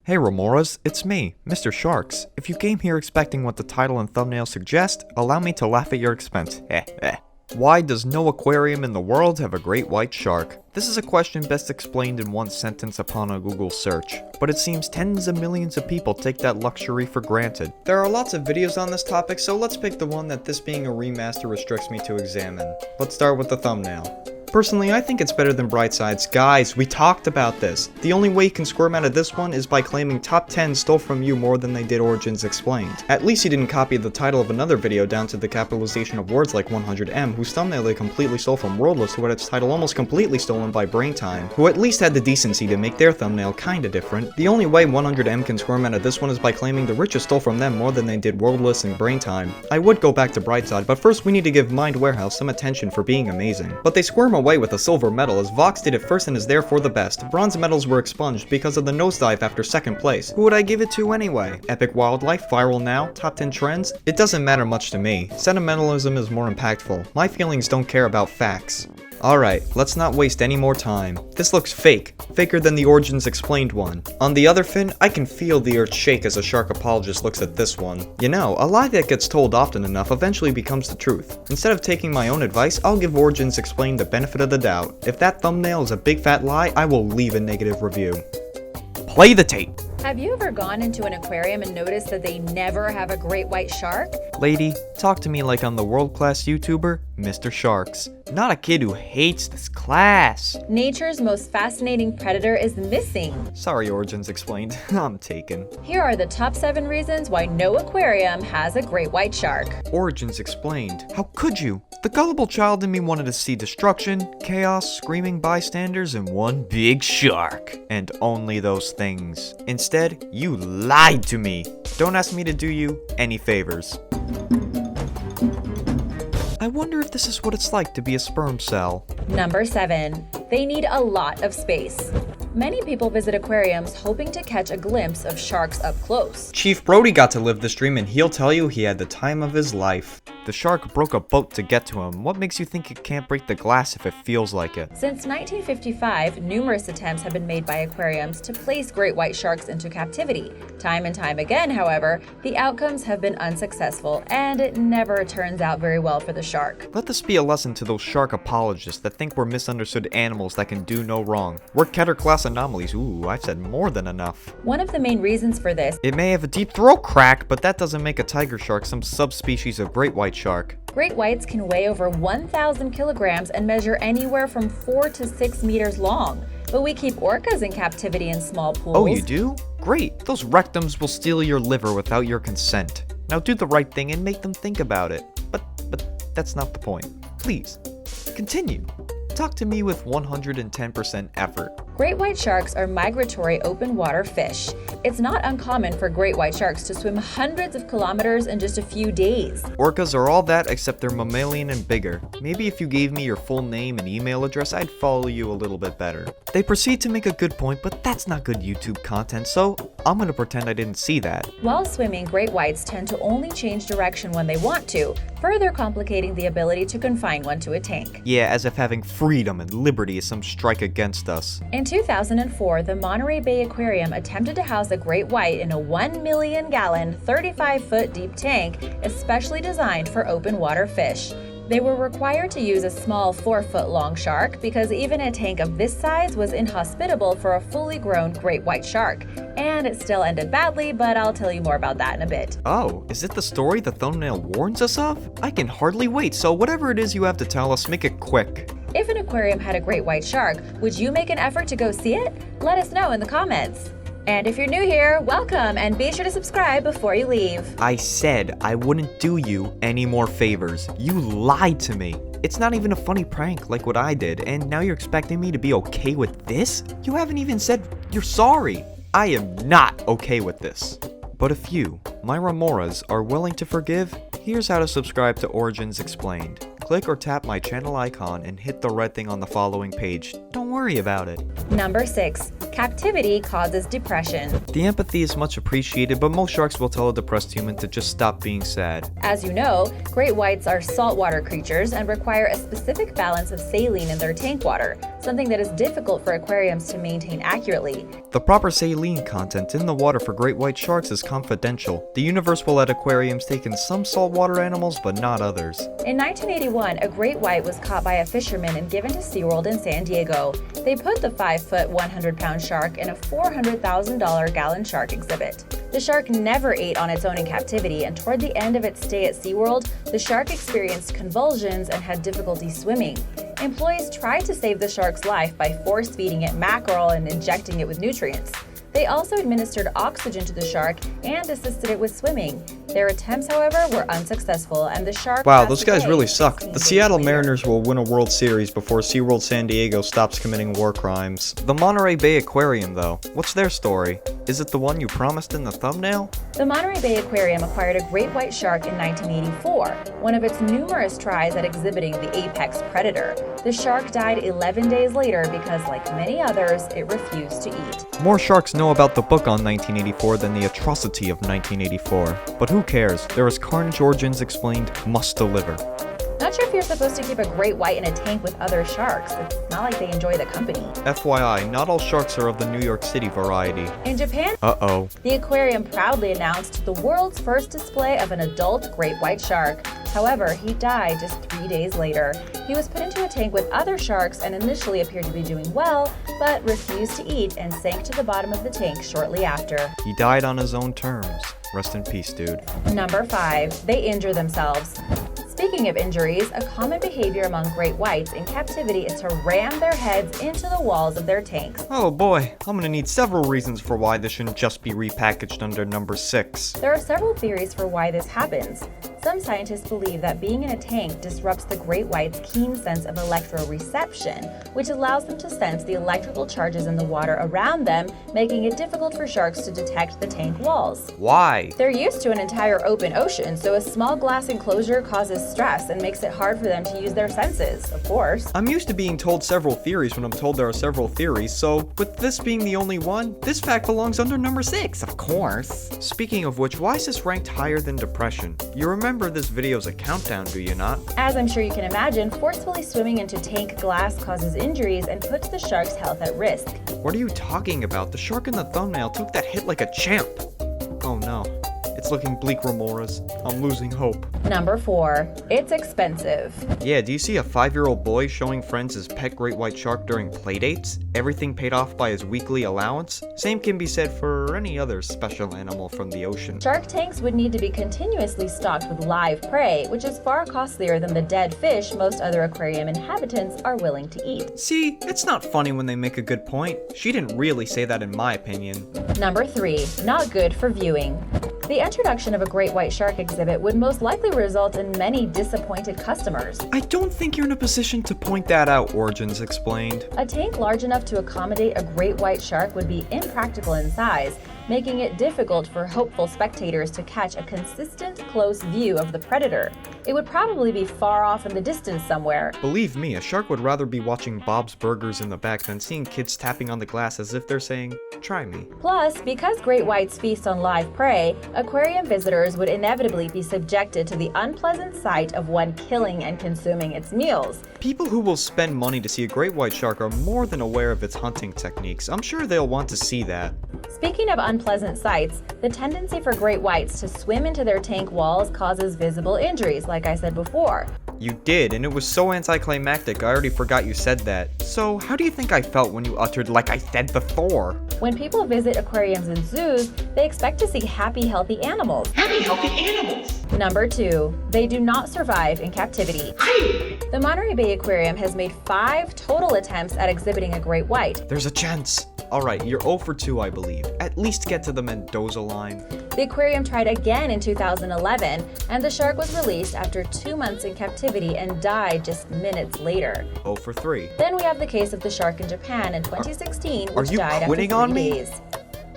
Hey Remoras, it's me, Mr. Sharx. If you came here expecting what the title and thumbnail suggest, allow me to laugh at your expense. Why does no aquarium in the world have a great white shark? This is a question best explained in one sentence upon a Google search, but it seems tens of millions of people take that luxury for granted. There are lots of videos on this topic, so let's pick the one that this being a remaster restricts me to examine. Let's start with the thumbnail. Personally, I think it's better than Brightside's. Guys, we talked about this. The only way you can squirm out of this one is by claiming top 10 stole from you more than they did Origins Explained. At least you didn't copy the title of another video down to the capitalization of words like 100M, whose thumbnail they completely stole from Worldless, who had its title almost completely stolen by Braintime, who at least had the decency to make their thumbnail kinda different. The only way 100M can squirm out of this one is by claiming the richest stole from them more than they did Worldless and Braintime. I would go back to Brightside, but first we need to give Mind Warehouse some attention for being amazing. But they squirm away with a silver medal, as Vox did it first and is therefore the best. Bronze medals were expunged because of the nosedive after second place. Who would I give it to anyway? Epic Wildlife, Viral Now, Top 10 Trends? It doesn't matter much to me. Sentimentalism is more impactful. My feelings don't care about facts. Alright, let's not waste any more time. This looks fake. Faker than the Origins Explained one. On the other fin, I can feel the earth shake as a shark apologist looks at this one. You know, a lie that gets told often enough eventually becomes the truth. Instead of taking my own advice, I'll give Origins Explained the benefit of the doubt. If that thumbnail is a big fat lie, I will leave a negative review. Play the tape! Have you ever gone into an aquarium and noticed that they never have a great white shark? Lady, talk to me like I'm the world-class YouTuber, Mr. Sharx. Not a kid who hates this class. Nature's most fascinating predator is missing. Sorry, Origins Explained. I'm taken. Here are the top 7 reasons why no aquarium has a great white shark. Origins Explained. How could you? The gullible child in me wanted to see destruction, chaos, screaming bystanders, and one big shark. And only those things. Instead, you lied to me. Don't ask me to do you any favors. I wonder if this is what it's like to be a sperm cell. Number 7. They need a lot of space. Many people visit aquariums hoping to catch a glimpse of sharks up close. Chief Brody got to live this dream and he'll tell you he had the time of his life. The shark broke a boat to get to him. What makes you think it can't break the glass if it feels like it? Since 1955, numerous attempts have been made by aquariums to place great white sharks into captivity. Time and time again, however, the outcomes have been unsuccessful, and it never turns out very well for the shark. Let this be a lesson to those shark apologists that think we're misunderstood animals that can do no wrong. We're Keter class anomalies. Ooh, I've said more than enough. One of the main reasons for this, it may have a deep throat crack, but that doesn't make a tiger shark some subspecies of great white shark. Great whites can weigh over 1,000 kilograms and measure anywhere from 4 to 6 meters long. But we keep orcas in captivity in small pools. Oh, you do? Great. Those rectums will steal your liver without your consent. Now do the right thing and make them think about it. But that's not the point. Please, continue. Talk to me with 110% effort. Great white sharks are migratory open water fish. It's not uncommon for great white sharks to swim hundreds of kilometers in just a few days. Orcas are all that except they're mammalian and bigger. Maybe if you gave me your full name and email address, I'd follow you a little bit better. They proceed to make a good point, but that's not good YouTube content, so I'm gonna pretend I didn't see that. While swimming, great whites tend to only change direction when they want to, further complicating the ability to confine one to a tank. Yeah, as if having freedom and liberty is some strike against us. In 2004, the Monterey Bay Aquarium attempted to house a great white in a 1 million gallon, 35-foot deep tank, especially designed for open water fish. They were required to use a small 4-foot long shark because even a tank of this size was inhospitable for a fully grown great white shark. And it still ended badly, but I'll tell you more about that in a bit. Oh, is it the story the thumbnail warns us of? I can hardly wait, so whatever it is you have to tell us, make it quick. If an aquarium had a great white shark, would you make an effort to go see it? Let us know in the comments. And if you're new here, welcome, and be sure to subscribe before you leave. I said I wouldn't do you any more favors. You lied to me. It's not even a funny prank like what I did, and now you're expecting me to be okay with this? You haven't even said you're sorry. I am not okay with this. But if you, my Remoras, are willing to forgive, here's how to subscribe to Origins Explained. click or tap my channel icon and hit the red thing on the following page. Don't worry about it. Number 6. Captivity causes depression. The empathy is much appreciated, but most sharks will tell a depressed human to just stop being sad. As you know, great whites are saltwater creatures and require a specific balance of saline in their tank water, something that is difficult for aquariums to maintain accurately. The proper saline content in the water for great white sharks is confidential. The universe will let aquariums take in some saltwater animals, but not others. In 1981, a great white was caught by a fisherman and given to SeaWorld in San Diego. They put the 5-foot, 100-pound shark in a $400,000 gallon shark exhibit. The shark never ate on its own in captivity, and toward the end of its stay at SeaWorld, the shark experienced convulsions and had difficulty swimming. Employees tried to save the shark's life by force-feeding it mackerel and injecting it with nutrients. They also administered oxygen to the shark and assisted it with swimming. Their attempts, however, were unsuccessful, and the shark Wow, passed those guys away really suck. 16 The days Seattle later. Mariners will win a World Series before SeaWorld San Diego stops committing war crimes. The Monterey Bay Aquarium, though, what's their story? Is it the one you promised in the thumbnail? The Monterey Bay Aquarium acquired a great white shark in 1984, one of its numerous tries at exhibiting the apex predator. The shark died 11 days later because, like many others, it refused to eat. More sharks know about the book on 1984 than the atrocity of 1984. But who cares? There is carnage origins explained, must deliver. Not sure if you're supposed to keep a great white in a tank with other sharks. It's not like they enjoy the company. FYI, not all sharks are of the New York City variety. In Japan, Uh-oh. the aquarium proudly announced the world's first display of an adult great white shark. However, he died just 3 days later. He was put into a tank with other sharks and initially appeared to be doing well, but refused to eat and sank to the bottom of the tank shortly after. He died on his own terms. Rest in peace, dude. Number 5. They injure themselves. Speaking of injuries, a common behavior among great whites in captivity is to ram their heads into the walls of their tanks. Oh boy, I'm gonna need several reasons for why this shouldn't just be repackaged under number 6. There are several theories for why this happens. Some scientists believe that being in a tank disrupts the great white's keen sense of electroreception, which allows them to sense the electrical charges in the water around them, making it difficult for sharks to detect the tank walls. Why? They're used to an entire open ocean, so a small glass enclosure causes stress and makes it hard for them to use their senses, of course. I'm used to being told several theories when I'm told there are several theories, so with this being the only one, this fact belongs under number 6, of course. Speaking of which, why is this ranked higher than depression? You remember this video's a countdown, do you not? As I'm sure you can imagine, forcefully swimming into tank glass causes injuries and puts the shark's health at risk. What are you talking about? The shark in the thumbnail took that hit like a champ. Oh no. It's looking bleak, Ramoras. I'm losing hope. Number 4. It's expensive. Yeah, do you see a 5-year-old boy showing friends his pet great white shark during playdates? Everything paid off by his weekly allowance? Same can be said for any other special animal from the ocean. Shark tanks would need to be continuously stocked with live prey, which is far costlier than the dead fish most other aquarium inhabitants are willing to eat. See, it's not funny when they make a good point. She didn't really say that in my opinion. Number 3. Not good for viewing. The introduction of a great white shark exhibit would most likely result in many disappointed customers. I don't think you're in a position to point that out, Origins explained. A tank large enough to accommodate a great white shark would be impractical in size, making it difficult for hopeful spectators to catch a consistent, close view of the predator. It would probably be far off in the distance somewhere. Believe me, a shark would rather be watching Bob's Burgers in the back than seeing kids tapping on the glass as if they're saying, try me. Plus, because great whites feast on live prey, aquarium visitors would inevitably be subjected to the unpleasant sight of one killing and consuming its meals. People who will spend money to see a great white shark are more than aware of its hunting techniques. I'm sure they'll want to see that. Speaking of unpleasant sights, the tendency for great whites to swim into their tank walls causes visible injuries, like I said before. You did, and it was so anticlimactic I already forgot you said that. So, how do you think I felt when you uttered "like I said before"? When people visit aquariums and zoos, they expect to see happy, healthy animals. Number 2. They do not survive in captivity. The Monterey Bay Aquarium has made 5 total attempts at exhibiting a great white. There's a chance. Alright, you're 0 for 2, I believe. At least get to the Mendoza line. The aquarium tried again in 2011, and the shark was released after 2 months in captivity and died just minutes later. 0 for 3. Then we have the case of the shark in Japan in 2016, which you died after quitting 3 on me? days.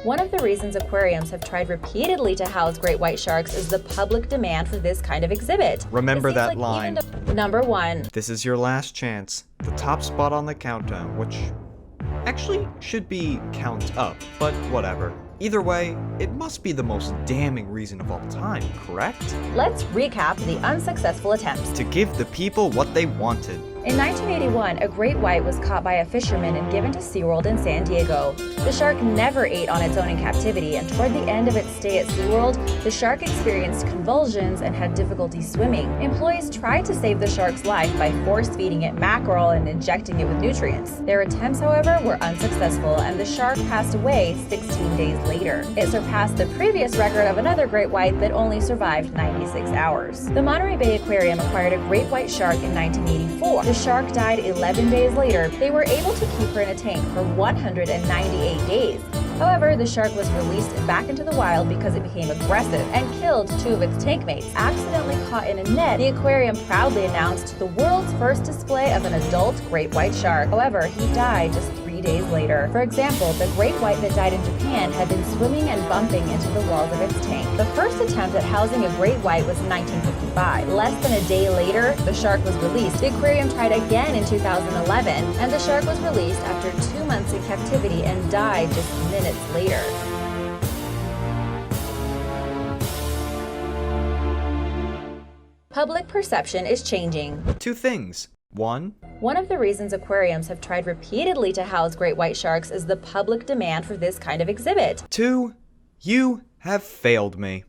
One of the reasons aquariums have tried repeatedly to house great white sharks is the public demand for this kind of exhibit. Remember that line. Number 1. This is your last chance. The top spot on the countdown, which actually should be count up, but whatever. Either way, it must be the most damning reason of all time, correct? Let's recap the unsuccessful attempts. To give the people what they wanted. In 1981, a great white was caught by a fisherman and given to SeaWorld in San Diego. The shark never ate on its own in captivity, and toward the end of its stay at SeaWorld, the shark experienced convulsions and had difficulty swimming. Employees tried to save the shark's life by force-feeding it mackerel and injecting it with nutrients. Their attempts, however, were unsuccessful, and the shark passed away 16 days later. It surpassed the previous record of another great white that only survived 96 hours. The Monterey Bay Aquarium acquired a great white shark in 1984. The shark died 11 days later. They were able to keep her in a tank for 198 days. However, the shark was released back into the wild because it became aggressive and killed 2 of its tank mates. Accidentally caught in a net, the aquarium proudly announced the world's first display of an adult great white shark. However, he died just 3 days later. For example, the great white that died in Japan had been swimming and bumping into the walls of its tank. The first attempt at housing a great white was in 1955. Less than a day later, the shark was released. The aquarium tried again in 2011, and the shark was released after 2 months in captivity and died just minutes later. Public perception is changing. 2 things. 1. One of the reasons aquariums have tried repeatedly to house great white sharks is the public demand for this kind of exhibit. 2. You have failed me.